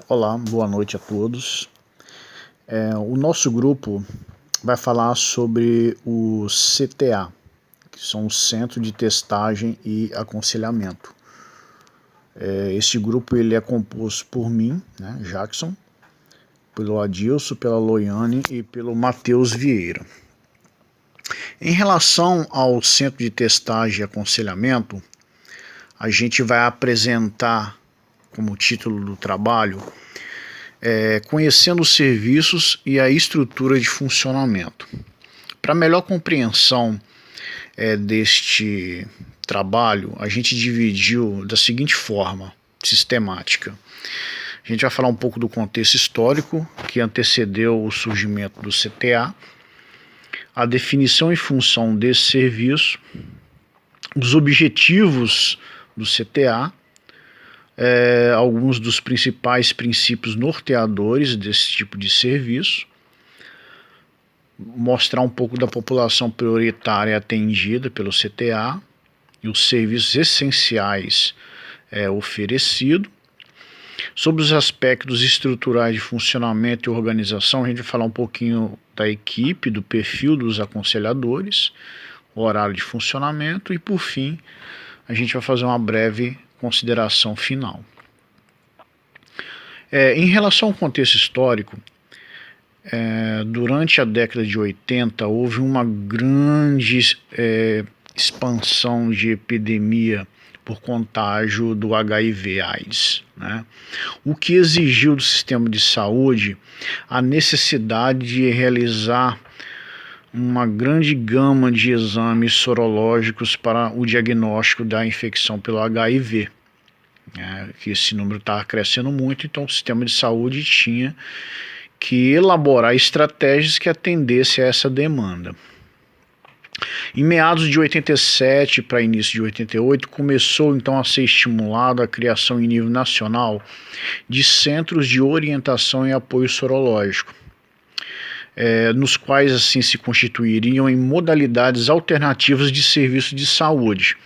Olá, boa noite a todos. O nosso grupo vai falar sobre o CTA, que são o Centro de Testagem e Aconselhamento. Este grupo ele é composto por mim, né, Jackson, pelo Adilson, pela Loiane e pelo Matheus Vieira. Em relação ao Centro de Testagem e Aconselhamento, a gente vai apresentar como título do trabalho conhecendo os serviços e a estrutura de funcionamento. Para melhor compreensão deste trabalho, a gente dividiu da seguinte forma sistemática. A gente vai falar um pouco do contexto histórico que antecedeu o surgimento do CTA, a definição e função desse serviço, os objetivos do CTA, alguns dos principais princípios norteadores desse tipo de serviço, mostrar um pouco da população prioritária atendida pelo CTA e os serviços essenciais oferecidos. Sobre os aspectos estruturais de funcionamento e organização, a gente vai falar um pouquinho da equipe, do perfil dos aconselhadores, o horário de funcionamento e, por fim, a gente vai fazer uma breve consideração final. Em relação ao contexto histórico, durante a década de 80 houve uma grande expansão de epidemia por contágio do HIV/AIDS, né? O que exigiu do sistema de saúde a necessidade de realizar uma grande gama de exames sorológicos para o diagnóstico da infecção pelo HIV. Que esse número estava crescendo muito, então o sistema de saúde tinha que elaborar estratégias que atendessem a essa demanda. Em meados de 87 para início de 88, começou então a ser estimulada a criação em nível nacional de centros de orientação e apoio sorológico, nos quais assim se constituiriam em modalidades alternativas de serviço de saúde,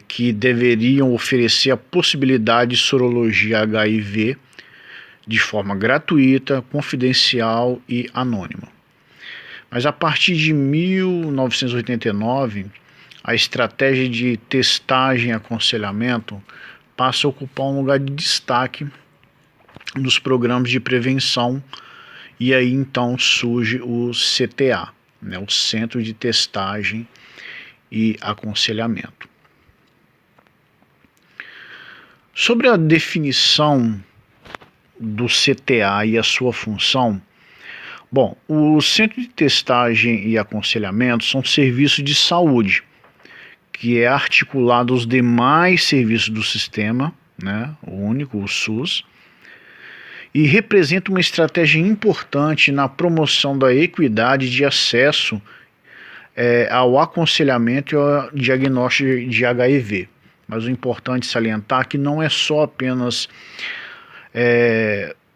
que deveriam oferecer a possibilidade de sorologia HIV de forma gratuita, confidencial e anônima. Mas a partir de 1989, a estratégia de testagem e aconselhamento passa a ocupar um lugar de destaque nos programas de prevenção. E aí então surge o CTA, o Centro de Testagem e Aconselhamento. Sobre a definição do CTA e a sua função, bom, o Centro de Testagem e Aconselhamento são serviços de saúde, que é articulado aos demais serviços do sistema, o único, o SUS, e representa uma estratégia importante na promoção da equidade de acesso ao aconselhamento e ao diagnóstico de HIV. Mas o importante salientar que não é só apenas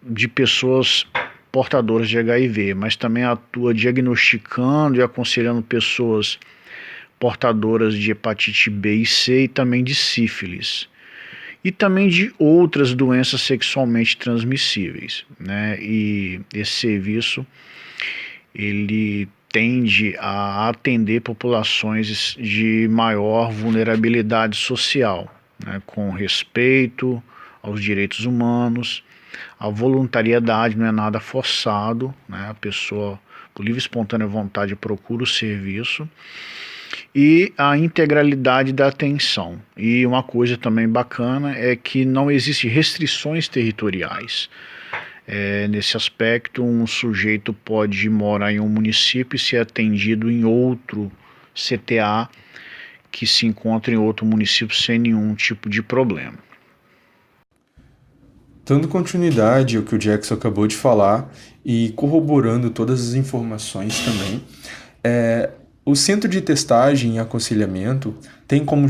de pessoas portadoras de HIV, mas também atua diagnosticando e aconselhando pessoas portadoras de hepatite B e C e também de sífilis. E também de outras doenças sexualmente transmissíveis, E esse serviço ele tende a atender populações de maior vulnerabilidade social, com respeito aos direitos humanos. A voluntariedade não é nada forçado, a pessoa, por livre e espontânea vontade, procura o serviço. E a integralidade da atenção. E uma coisa também bacana é que não existem restrições territoriais. Nesse aspecto, um sujeito pode morar em um município e ser atendido em outro CTA que se encontra em outro município sem nenhum tipo de problema. Dando continuidade ao que o Jackson acabou de falar e corroborando todas as informações também, o Centro de Testagem e Aconselhamento tem como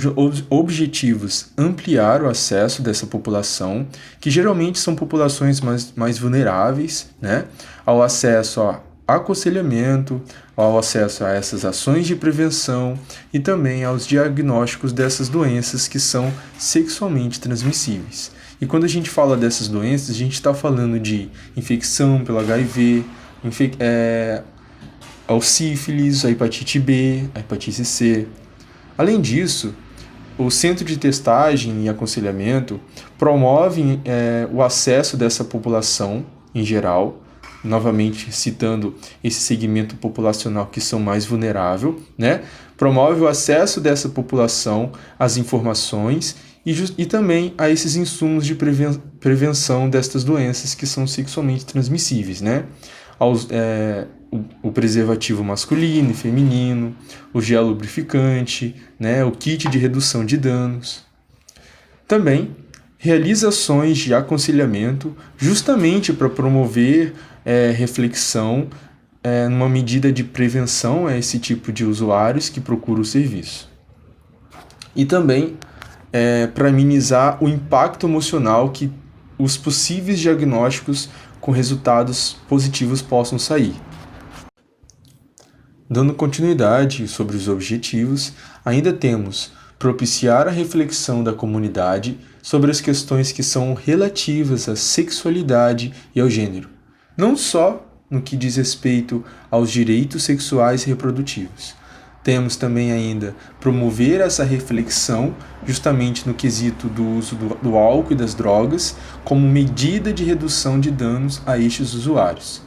objetivos ampliar o acesso dessa população, que geralmente são populações mais vulneráveis, ao acesso a aconselhamento, ao acesso a essas ações de prevenção e também aos diagnósticos dessas doenças que são sexualmente transmissíveis. E quando a gente fala dessas doenças, a gente está falando de infecção pelo HIV, a sífilis, a hepatite B, a hepatite C. Além disso, o Centro de Testagem e Aconselhamento promove o acesso dessa população em geral, novamente citando esse segmento populacional que são mais vulnerável, né? Promove o acesso dessa população às informações e também a esses insumos de prevenção destas doenças que são sexualmente transmissíveis, né? O preservativo masculino e feminino, o gel lubrificante, né? O kit de redução de danos. Também realiza ações de aconselhamento justamente para promover reflexão numa medida de prevenção a esse tipo de usuários que procuram o serviço. E também para minimizar o impacto emocional que os possíveis diagnósticos com resultados positivos possam sair. Dando continuidade sobre os objetivos, ainda temos propiciar a reflexão da comunidade sobre as questões que são relativas à sexualidade e ao gênero, não só no que diz respeito aos direitos sexuais e reprodutivos. Temos também ainda promover essa reflexão justamente no quesito do uso do álcool e das drogas como medida de redução de danos a estes usuários.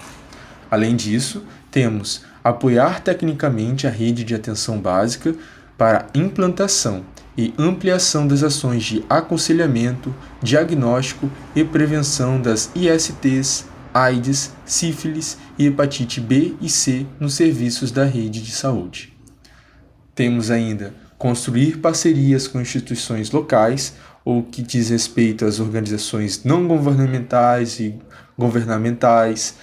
Além disso, temos apoiar tecnicamente a rede de atenção básica para implantação e ampliação das ações de aconselhamento, diagnóstico e prevenção das ISTs, AIDS, sífilis e hepatite B e C nos serviços da rede de saúde. Temos ainda construir parcerias com instituições locais ou que diz respeito às organizações não governamentais e governamentais,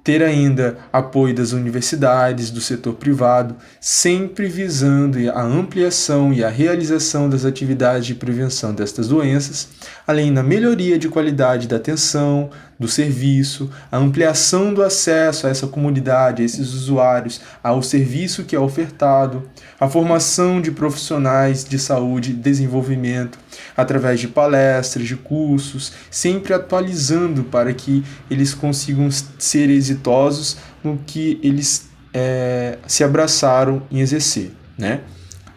ter ainda apoio das universidades, do setor privado, sempre visando a ampliação e a realização das atividades de prevenção destas doenças, além da melhoria de qualidade da atenção, do serviço, a ampliação do acesso a essa comunidade, a esses usuários, ao serviço que é ofertado, a formação de profissionais de saúde e desenvolvimento, através de palestras, de cursos, sempre atualizando para que eles consigam ser exitosos no que eles se abraçaram em exercer, né?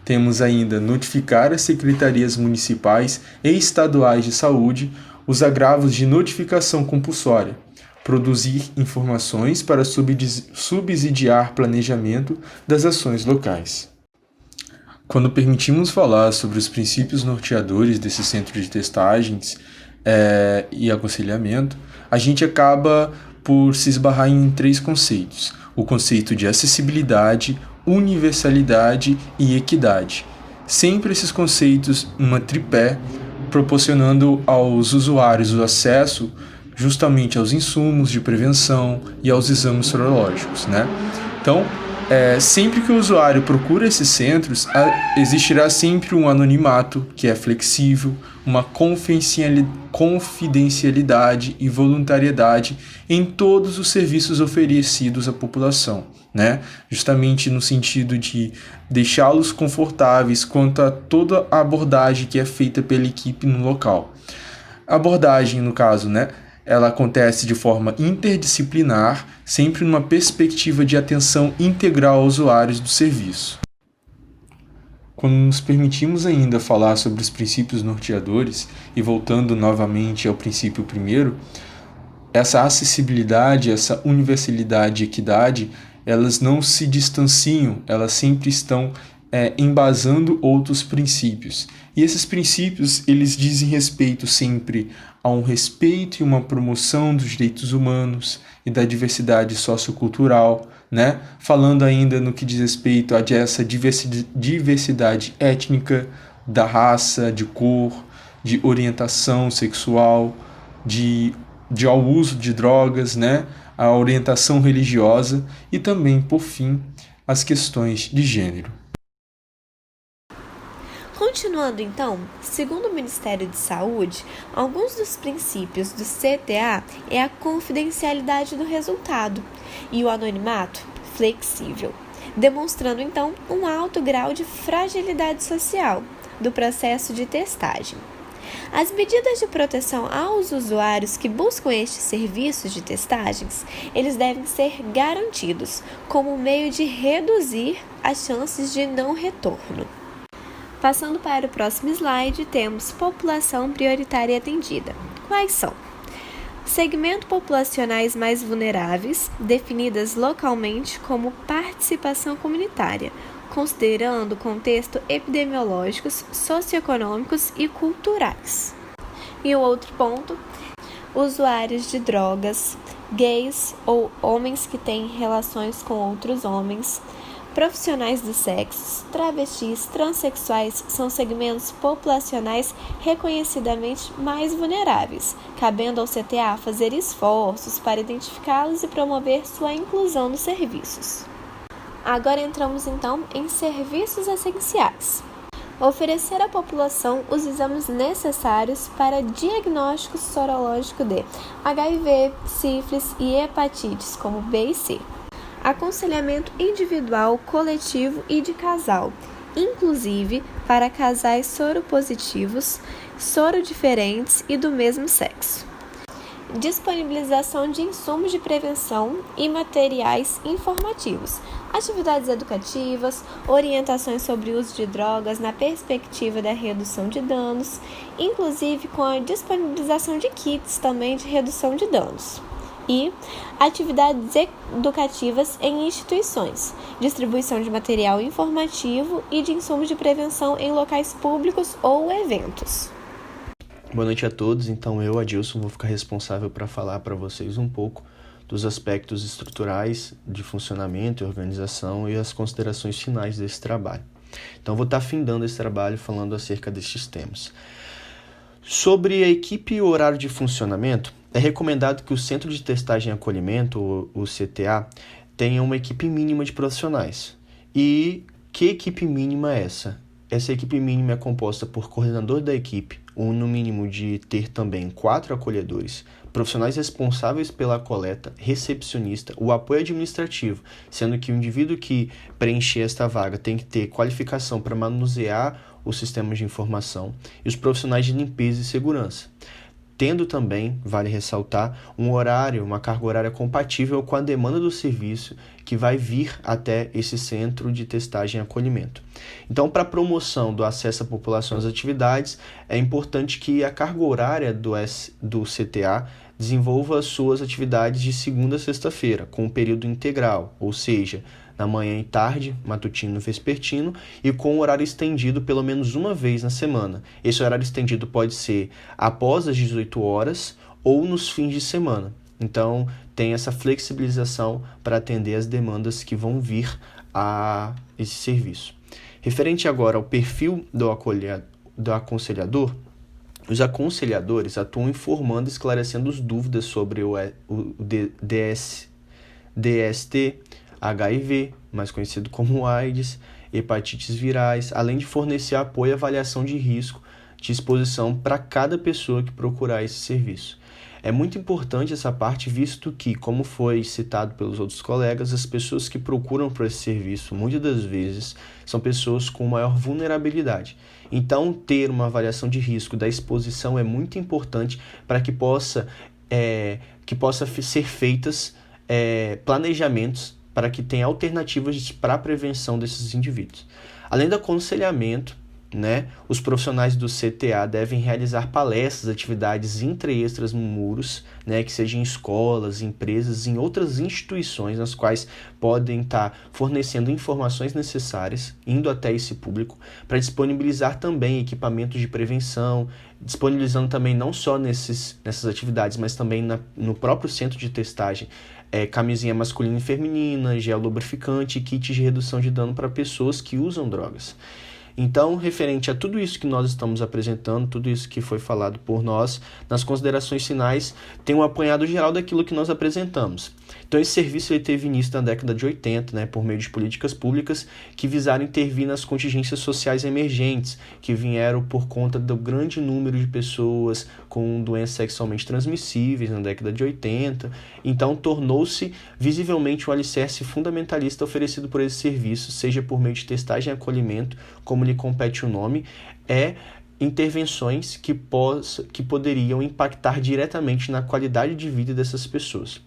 Temos ainda notificar as secretarias municipais e estaduais de saúde os agravos de notificação compulsória, produzir informações para subsidiar planejamento das ações locais. Quando permitimos falar sobre os princípios norteadores desse centro de testagens e aconselhamento, a gente acaba por se esbarrar em 3 conceitos: o conceito de acessibilidade, universalidade e equidade. Sempre esses conceitos numa tripé, proporcionando aos usuários o acesso justamente aos insumos de prevenção e aos exames sorológicos, né? Então, sempre que o usuário procura esses centros, existirá sempre um anonimato que é flexível, uma confidencialidade e voluntariedade em todos os serviços oferecidos à população, né? Justamente no sentido de deixá-los confortáveis quanto a toda a abordagem que é feita pela equipe no local. A abordagem, no caso, né? Ela acontece de forma interdisciplinar, sempre numa perspectiva de atenção integral aos usuários do serviço. Quando nos permitimos ainda falar sobre os princípios norteadores, e voltando novamente ao princípio primeiro, essa acessibilidade, essa universalidade e equidade, elas não se distanciam, elas sempre estão embasando outros princípios. E esses princípios, eles dizem respeito sempre a um respeito e uma promoção dos direitos humanos e da diversidade sociocultural, né? Falando ainda no que diz respeito a essa diversidade étnica, da raça, de cor, de orientação sexual, ao uso de drogas, né? A orientação religiosa e também, por fim, as questões de gênero. Continuando então, segundo o Ministério de Saúde, alguns dos princípios do CTA é a confidencialidade do resultado e o anonimato flexível, demonstrando então um alto grau de fragilidade social do processo de testagem. As medidas de proteção aos usuários que buscam estes serviços de testagens, eles devem ser garantidos como meio de reduzir as chances de não retorno. Passando para o próximo slide, temos população prioritária atendida. Quais são? Segmentos populacionais mais vulneráveis, definidas localmente como participação comunitária, considerando contexto epidemiológicos, socioeconômicos e culturais. E o outro ponto, usuários de drogas, gays ou homens que têm relações com outros homens, profissionais do sexo, travestis, transexuais são segmentos populacionais reconhecidamente mais vulneráveis, cabendo ao CTA fazer esforços para identificá-los e promover sua inclusão nos serviços. Agora entramos então em serviços essenciais. Oferecer à população os exames necessários para diagnóstico sorológico de HIV, sífilis e hepatites, como B e C. Aconselhamento individual, coletivo e de casal, inclusive para casais soropositivos, sorodiferentes e do mesmo sexo. Disponibilização de insumos de prevenção e materiais informativos, atividades educativas, orientações sobre o uso de drogas na perspectiva da redução de danos, inclusive com a disponibilização de kits também de redução de danos. E atividades educativas em instituições, distribuição de material informativo e de insumos de prevenção em locais públicos ou eventos. Boa noite a todos. Então eu, Adilson, vou ficar responsável para falar para vocês um pouco dos aspectos estruturais de funcionamento e organização e as considerações finais desse trabalho. Então vou estar findando esse trabalho falando acerca destes temas. Sobre a equipe e o horário de funcionamento, é recomendado que o Centro de Testagem e Acolhimento, o CTA, tenha uma equipe mínima de profissionais. E que equipe mínima é essa? Essa equipe mínima é composta por coordenador da equipe, ou no mínimo de ter também 4 acolhedores, profissionais responsáveis pela coleta, recepcionista, o apoio administrativo, sendo que o indivíduo que preencher esta vaga tem que ter qualificação para manusear os sistemas de informação, e os profissionais de limpeza e segurança. Tendo também, vale ressaltar, um horário, uma carga horária compatível com a demanda do serviço que vai vir até esse centro de testagem e acolhimento. Então, para a promoção do acesso à população às atividades, é importante que a carga horária do CTA desenvolva as suas atividades de segunda a sexta-feira, com um período integral, ou seja, na manhã e tarde, matutino e vespertino, e com horário estendido pelo menos uma vez na semana. Esse horário estendido pode ser após as 18 horas ou nos fins de semana. Então, tem essa flexibilização para atender as demandas que vão vir a esse serviço. Referente agora ao perfil do aconselhador, os aconselhadores atuam informando e esclarecendo as dúvidas sobre o DST, HIV, mais conhecido como AIDS, hepatites virais, além de fornecer apoio e avaliação de risco de exposição para cada pessoa que procurar esse serviço. É muito importante essa parte, visto que, como foi citado pelos outros colegas, as pessoas que procuram por esse serviço, muitas das vezes, são pessoas com maior vulnerabilidade. Então, ter uma avaliação de risco da exposição é muito importante para que possa ser feitas planejamentos para que tenha alternativas para a prevenção desses indivíduos. Além do aconselhamento, os profissionais do CTA devem realizar palestras, atividades intra e extras muros, que sejam em escolas, empresas, em outras instituições nas quais podem estar fornecendo informações necessárias, indo até esse público, para disponibilizar também equipamentos de prevenção, disponibilizando também não só nessas atividades, mas também no próprio centro de testagem, camisinha masculina e feminina, gel lubrificante e kits de redução de dano para pessoas que usam drogas. Então, referente a tudo isso que nós estamos apresentando, tudo isso que foi falado por nós, nas considerações finais, tem um apanhado geral daquilo que nós apresentamos. Então, esse serviço ele teve início na década de 80, por meio de políticas públicas que visaram intervir nas contingências sociais emergentes, que vieram por conta do grande número de pessoas com doenças sexualmente transmissíveis na década de 80. Então, tornou-se visivelmente um alicerce fundamentalista oferecido por esse serviço, seja por meio de testagem e acolhimento, como lhe compete o nome, intervenções que poderiam impactar diretamente na qualidade de vida dessas pessoas.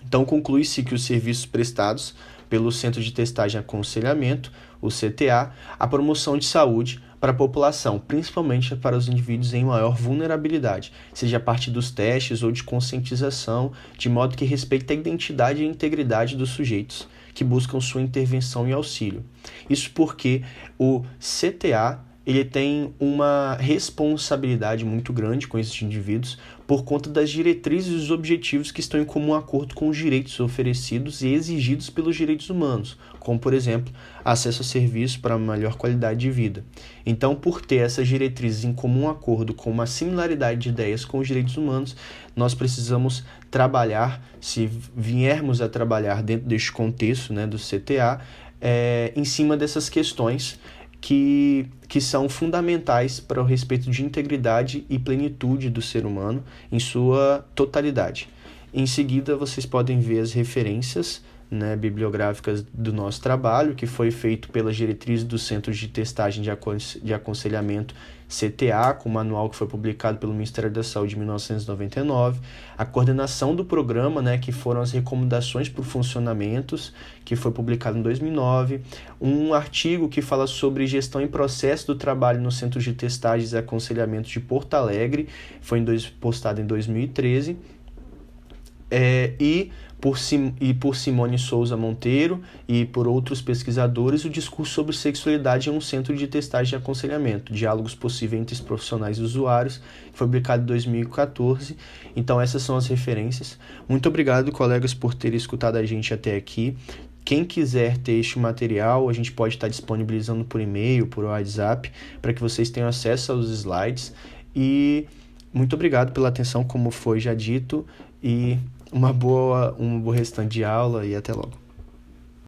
Então, conclui-se que os serviços prestados pelo Centro de Testagem e Aconselhamento, o CTA, a promoção de saúde para a população, principalmente para os indivíduos em maior vulnerabilidade, seja a partir dos testes ou de conscientização, de modo que respeite a identidade e a integridade dos sujeitos que buscam sua intervenção e auxílio. Isso porque o CTA ele tem uma responsabilidade muito grande com esses indivíduos por conta das diretrizes e os objetivos que estão em comum acordo com os direitos oferecidos e exigidos pelos direitos humanos, como, por exemplo, acesso a serviços para melhor qualidade de vida. Então, por ter essas diretrizes em comum acordo com uma similaridade de ideias com os direitos humanos, nós precisamos trabalhar, se viermos a trabalhar dentro deste contexto, né, do CTA, em cima dessas questões que são fundamentais para o respeito de integridade e plenitude do ser humano em sua totalidade. Em seguida, vocês podem ver as referências, né, bibliográficas do nosso trabalho, que foi feito pelas diretrizes do Centro de Testagem de Aconselhamento CTA, com o manual que foi publicado pelo Ministério da Saúde em 1999, a coordenação do programa, né, que foram as recomendações para funcionamentos, que foi publicado em 2009, um artigo que fala sobre gestão e processo do trabalho no Centro de Testagens e Aconselhamento de Porto Alegre, foi postado em 2013, por Simone Souza Monteiro e por outros pesquisadores, o discurso sobre sexualidade em um centro de testagem e aconselhamento, diálogos possíveis entre os profissionais e usuários, que foi publicado em 2014. Então essas são as referências. Muito obrigado, colegas, por terem escutado a gente até aqui. Quem quiser ter este material, a gente pode estar disponibilizando por e-mail, por WhatsApp, para que vocês tenham acesso aos slides. E muito obrigado pela atenção, como foi já dito, e um bom restante de aula e até logo.